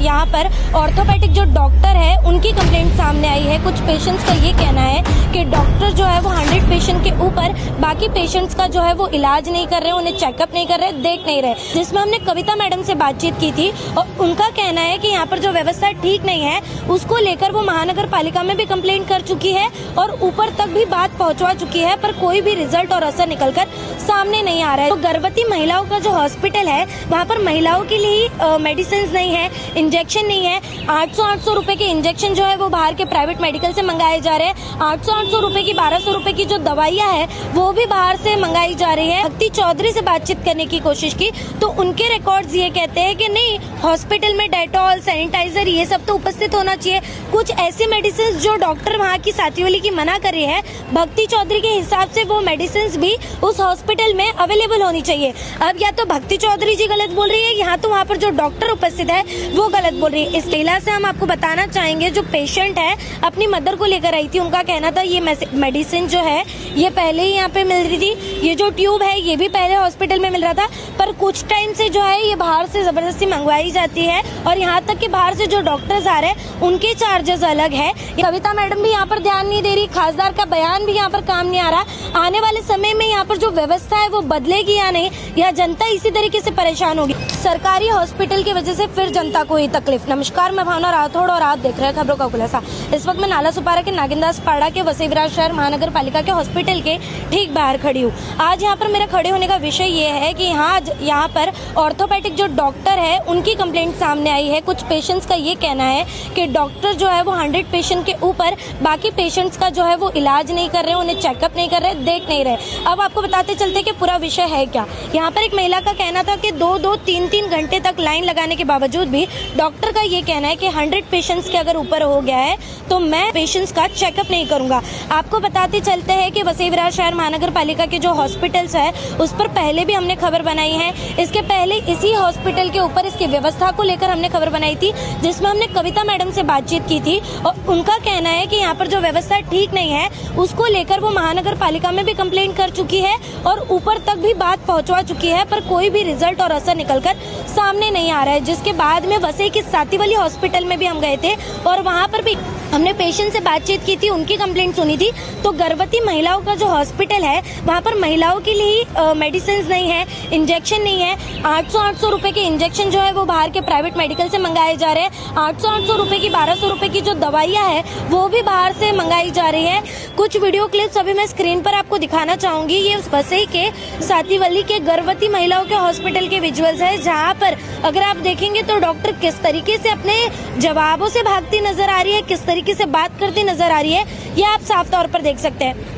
यहाँ पर ऑर्थोपेडिक जो डॉक्टर है उनकी कंप्लेंट सामने आई है। कुछ पेशेंट्स का ये कहना है कि डॉक्टर जो है वो 100 पेशेंट के ऊपर बाकी पेशेंट्स का जो है वो इलाज नहीं कर रहे, उन्हें चेकअप नहीं कर रहे, देख नहीं रहे। जिसमें हमने कविता मैडम से बातचीत की थी और उनका कहना है कि यहाँ पर जो व्यवस्था ठीक नहीं है उसको लेकर वो महानगर पालिका में भी कंप्लेंट कर चुकी है और ऊपर तक भी बात पहुँचवा चुकी है, पर कोई भी रिजल्ट और असर निकलकर सामने नहीं आ रहा है। तो गर्भवती महिलाओं का जो हॉस्पिटल है वहाँ पर महिलाओं के लिए मेडिसिन नहीं है, इंजेक्शन नहीं है। 800 रुपए के इंजेक्शन जो है वो बाहर के प्राइवेट मेडिकल से मंगाए जा रहे हैं। 800 रुपए की 1200 रुपए की जो दवाइयाँ है वो भी बाहर से मंगाई जा रही है। भक्ति चौधरी से बातचीत करने की कोशिश की तो उनके रिकॉर्ड्स ये कहते हैं कि नहीं, हॉस्पिटल में डेटॉल, सैनिटाइजर ये सब तो उपस्थित होना चाहिए। कुछ ऐसी मेडिसिन जो डॉक्टर वहाँ की साथीवाली की मना कर रही है, भक्ति चौधरी के हिसाब से वो मेडिसिन भी उस हॉस्पिटल में अवेलेबल होनी चाहिए। अब या तो भक्ति चौधरी जी गलत बोल रही है, यहाँ तो वहाँ पर जो डॉक्टर उपस्थित है वो गलत बोल रही है। इस लीला से हम आपको बताना चाहेंगे, जो पेशेंट है अपनी मदर को लेकर आई थी, उनका कहना था ये मेडिसिन जो है ये पहले ही यहाँ पे मिल रही थी, ये जो ट्यूब है ये भी पहले हॉस्पिटल में मिल रहा था, पर कुछ टाइम से जो है ये बाहर से जबरदस्ती मंगवाई जाती है और यहाँ तक कि बाहर से जो डॉक्टर्स आ रहे हैं उनके चार्जेस अलग है। कविता मैडम भी यहाँ पर ध्यान नहीं दे रही, खासदार का बयान भी यहाँ पर काम नहीं आ रहा। आने वाले समय में यहाँ पर जो व्यवस्था है वो बदलेगी या नहीं, या जनता इसी तरीके से परेशान होगी। सरकारी हॉस्पिटल की वजह से फिर जनता को ही तकलीफ। नमस्कार, मैं भावना राठौड़ और आप देख रहे हैं खबरों का खुलासा। इस वक्त मैं नाला सुपारा के नागिनदास पाड़ा के वसई विरार शहर महानगर पालिका के हॉस्पिटल के ठीक बाहर खड़ी हूँ। आज यहाँ पर मेरे खड़े होने का विषय ये है कि यहाँ पर ऑर्थोपेडिक जो डॉक्टर है उनकी कंप्लेंट सामने आई है। कुछ पेशेंट्स का ये कहना है कि डॉक्टर जो है वो 100 पेशेंट के ऊपर बाकी पेशेंट्स का जो है वो इलाज नहीं कर रहे, उन्हें चेकअप नहीं कर रहे, देख नहीं रहे। अब आपको बताते चलते कि पूरा विषय है क्या। यहाँ पर एक महिला का कहना था कि 2-3 घंटे तक लाइन लगाने के बावजूद भी डॉक्टर का ये कहना है कि 100 पेशेंट्स के अगर ऊपर हो गया है तो मैं पेशेंट्स का चेकअप नहीं करूंगा। आपको बताते चलते हैं कि वसई विरार शहर महानगर पालिका के जो हॉस्पिटल्स है उस पर पहले भी हमने खबर बनाई है। इसके पहले इसी हॉस्पिटल के ऊपर इसकी व्यवस्था को लेकर हमने खबर बनाई थी, जिसमें हमने कविता मैडम से बातचीत की थी और उनका कहना है कि यहाँ पर जो व्यवस्था ठीक नहीं है उसको लेकर वो महानगर पालिका में भी कंप्लेंट कर चुकी है और ऊपर तक भी बात पहुंचवा चुकी है, पर कोई भी रिजल्ट और असर निकलकर सामने नहीं आ रहा है। जिसके बाद में वसई के साथीवाली हॉस्पिटल में भी हम गए थे और वहाँ पर भी हमने पेशेंट से बातचीत की थी, उनकी कंप्लेंट सुनी थी। तो गर्भवती महिलाओं का जो हॉस्पिटल है वहाँ पर महिलाओं के लिए मेडिसिन नहीं है, इंजेक्शन नहीं है। 800 रुपए के इंजेक्शन जो है वो बाहर के प्राइवेट मेडिकल से मंगाए जा रहे हैं। 800 रुपए की 1200 रुपए की जो दवाइयाँ है वो भी बाहर से मंगाई जा रही है। कुछ वीडियो क्लिप्स अभी मैं स्क्रीन पर आपको दिखाना चाहूंगी। ये वसई के साथीवाली के गर्भवती महिलाओं के हॉस्पिटल के विजुअल्स है, जहाँ पर अगर आप देखेंगे तो डॉक्टर किस तरीके से अपने जवाबों से भागती नजर आ रही है, किस तरीके से बात करती नजर आ रही है, ये आप साफ तौर पर देख सकते हैं।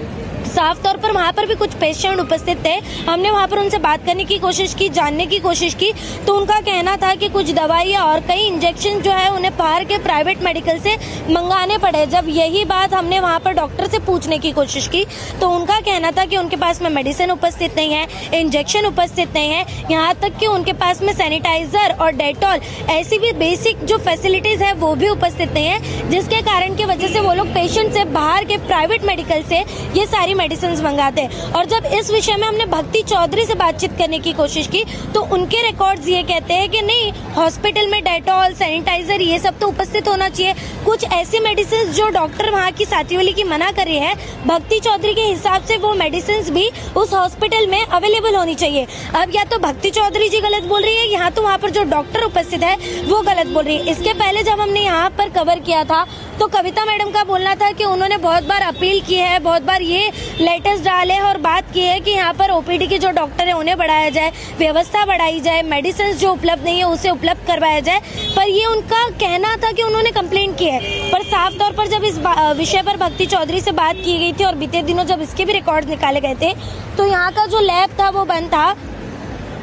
साफ तौर पर वहाँ पर भी कुछ पेशेंट उपस्थित थे, हमने वहाँ पर उनसे बात करने की कोशिश की, जानने की कोशिश की, तो उनका कहना था कि कुछ दवाइयाँ और कई इंजेक्शन जो है उन्हें बाहर के प्राइवेट मेडिकल से मंगाने पड़े। जब यही बात हमने वहाँ पर डॉक्टर से पूछने की कोशिश की तो उनका कहना था कि उनके पास में मेडिसिन उपस्थित नहीं है, इंजेक्शन उपस्थित नहीं है, यहाँ तक कि उनके पास में सैनिटाइजर और डेटॉल ऐसी भी बेसिक जो फैसिलिटीज है वो भी उपस्थित नहीं है, जिसके कारण की वजह से वो लोग पेशेंट से बाहर के प्राइवेट मेडिकल से ये सारी मेडिसिन मंगाते हैं। और जब इस विषय में हमने भक्ति चौधरी से बातचीत करने की कोशिश की तो उनके रिकॉर्ड्स ये कहते हैं कि नहीं, हॉस्पिटल में डेटॉल, सैनिटाइजर ये सब तो उपस्थित होना चाहिए। कुछ ऐसी मेडिसिन जो डॉक्टर वहाँ की साथीवाली की मना कर रही है, भक्ति चौधरी के हिसाब से वो मेडिसिन भी उस हॉस्पिटल में अवेलेबल होनी चाहिए। अब या तो भक्ति चौधरी जी गलत बोल रही है, यहाँ तो वहाँ पर जो डॉक्टर उपस्थित है वो गलत बोल रही है। इसके पहले जब हमने यहाँ पर कवर किया था तो कविता मैडम का बोलना था कि उन्होंने बहुत बार अपील की है, बहुत बार ये लेटर्स डाले और बात की है कि यहाँ पर ओपीडी के जो डॉक्टर है उन्हें बढ़ाया जाए, व्यवस्था बढ़ाई जाए, मेडिसिन जो उपलब्ध नहीं है उसे उपलब्ध करवाया जाए, पर ये उनका कहना था कि उन्होंने कंप्लेंट की है। पर साफ तौर पर जब इस विषय पर भक्ति चौधरी से बात की गई थी और बीते दिनों जब इसके भी रिकॉर्ड निकाले गए थे तो यहाँ का जो लैब था वो बंद था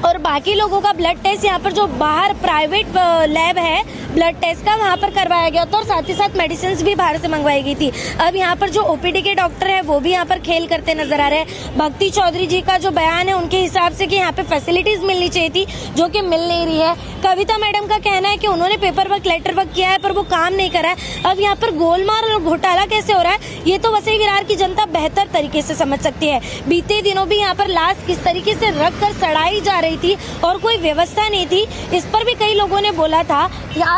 और बाकी लोगों का ब्लड टेस्ट यहाँ पर जो बाहर प्राइवेट लैब है ब्लड टेस्ट का वहाँ पर करवाया गया था और साथ ही साथ मेडिसिन भी बाहर से मंगवाई गई थी। अब यहाँ पर जो ओपीडी के डॉक्टर है वो भी यहाँ पर खेल करते नजर आ रहे हैं। भक्ति चौधरी जी का जो बयान है उनके हिसाब से कि यहाँ पे फैसिलिटीज मिलनी चाहिए थी जो कि मिल नहीं रही है। कविता मैडम का कहना है कि उन्होंने पेपर वर्क, लेटर वर्क किया है पर वो काम नहीं करा है। अब यहाँ पर गोलमाल और घोटाला कैसे हो रहा है ये तो वसई विरार की जनता बेहतर तरीके से समझ सकती है। बीते दिनों भी यहाँ पर लाश किस तरीके से रख कर सड़ाई जा रही थी और कोई व्यवस्था नहीं थी, इस पर भी कई लोगों ने बोला था।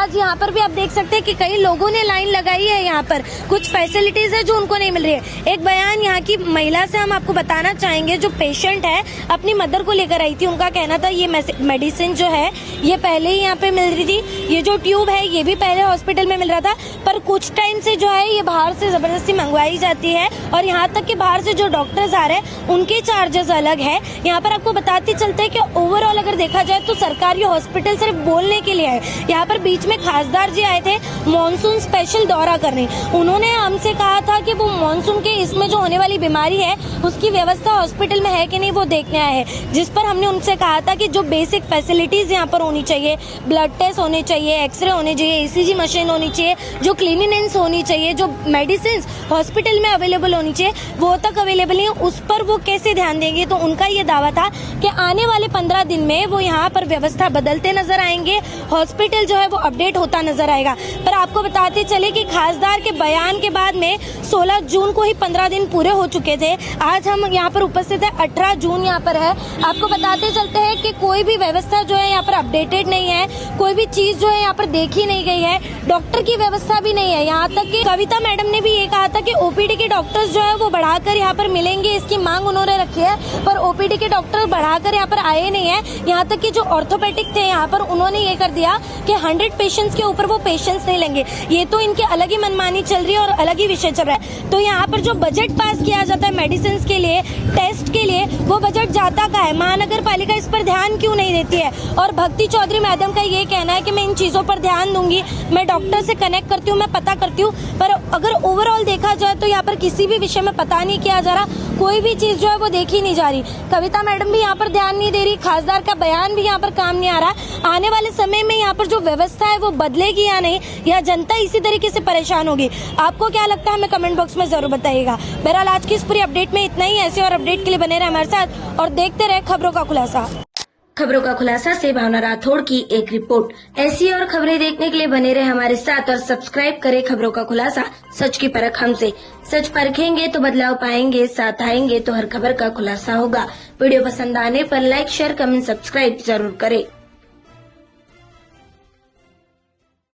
आज यहाँ पर भी आप देख सकते हैं कि कई लोगों ने लाइन लगाई है। यहाँ पर कुछ फैसिलिटीज है जो उनको नहीं मिल रही है। एक बयान यहाँ की महिला से हम आपको बताना चाहेंगे, जो पेशेंट है अपनी मदर को लेकर आई थी। उनका कहना था ये मेडिसिन जो है ये पहले ही यहाँ पे मिल रही थी, ये जो ट्यूब है ये भी पहले हॉस्पिटल में मिल रहा था, पर कुछ टाइम से जो है ये बाहर से जबरदस्ती मंगवाई जाती है और यहाँ तक कि बाहर से जो डॉक्टर्स आ रहे हैं उनके चार्जेस अलग है। यहाँ पर आपको बताते चलते हैं कि ओवरऑल अगर देखा जाए तो सरकारी हॉस्पिटल सिर्फ बोलने के लिए है। यहाँ पर बीच में खासदार जी आए थे मॉनसून स्पेशल दौरा करने। उन्होंने हमसे कहा था कि वो मॉनसून के इसमें जो होने वाली बीमारी है उसकी व्यवस्था हॉस्पिटल में है कि नहीं वो देखने आए हैं, जिस पर हमने उनसे कहा था कि जो बेसिक फैसिलिटीज यहाँ पर होनी चाहिए, ब्लड टेस्ट होने चाहिए, एक्सरे होने चाहिए, ECG मशीन होनी चाहिए, जो क्लीनिनेंस होनी चाहिए, जो मेडिसिन हॉस्पिटल में अवेलेबल होनी चाहिए वो तक अवेलेबल नहीं है, उस पर वो कैसे ध्यान देंगे। तो उनका ये दावा था कि आने वाले 15 दिन में वो यहाँ पर व्यवस्था बदलते नजर आएंगे, हॉस्पिटल जो है वो अपडेट होता नजर आएगा। पर आपको बताते चले कि खासदार के बयान के बाद में 16 जून को ही 15 दिन पूरे हो चुके थे। आज हम यहाँ पर उपस्थित है, 18 जून यहाँ पर है। आपको बताते चलते हैं कि कोई भी व्यवस्था जो है यहाँ पर अपडेटेड नहीं है, कोई भी चीज जो है यहाँ पर देखी नहीं गई है, डॉक्टर की व्यवस्था भी नहीं है। यहाँ तक कि कविता मैडम ने भी ये कहा था कि OPD के डॉक्टर्स जो है वो बढ़ाकर यहाँ पर मिलेंगे, इसकी मांग उन्होंने रखी है, पर OPD के डॉक्टर बढ़ाकर यहाँ पर आए नहीं है। यहाँ तक कि जो ऑर्थोपेडिक थे यहाँ पर उन्होंने ये कर दिया कि 100 पेशेंट्स के ऊपर वो पेशेंट्स नहीं लेंगे। ये तो इनकी अलग ही मनमानी चल रही है और अलग ही विषय चल रहा है। तो यहाँ पर जो बजट पास किया जाता है मेडिसिन के लिए, टेस्ट के लिए, वो बजट जाता का है। महानगर पालिका इस पर ध्यान क्यों नहीं देती है? और भक्ति चौधरी मैडम का ये कहना है कि मैं इन चीजों पर ध्यान दूंगी, मैं डॉक्टर से कनेक्ट करती हूँ, मैं पता करती हूँ, पर अगर ओवरऑल देखा जाए तो यहाँ पर किसी भी विषय में पता नहीं किया जा रहा, कोई भी चीज जो है वो देखी नहीं जा रही। कविता मैडम भी यहाँ पर ध्यान नहीं दे रही, खासदार का बयान भी यहाँ पर काम नहीं आ रहा। आने वाले समय में यहाँ पर जो व्यवस्था है वो बदलेगी या नहीं, या जनता इसी तरीके से परेशान होगी? आपको क्या लगता है हमें कमेंट बॉक्स में जरूर बताइएगा। बहरहाल आज की इस पूरी अपडेट में इतना ही। ऐसे और अपडेट के लिए बने रहे हमारे साथ और देखते रहे खबरों का खुलासा। खबरों का खुलासा से भावना राठौड़ की एक रिपोर्ट। ऐसी और खबरें देखने के लिए बने रहे हमारे साथ और सब्सक्राइब करें खबरों का खुलासा, सच की परख हमसे। सच परखेंगे तो बदलाव पाएंगे, साथ आएंगे तो हर खबर का खुलासा होगा। वीडियो पसंद आने पर लाइक, शेयर, कमेंट, सब्सक्राइब जरूर करें।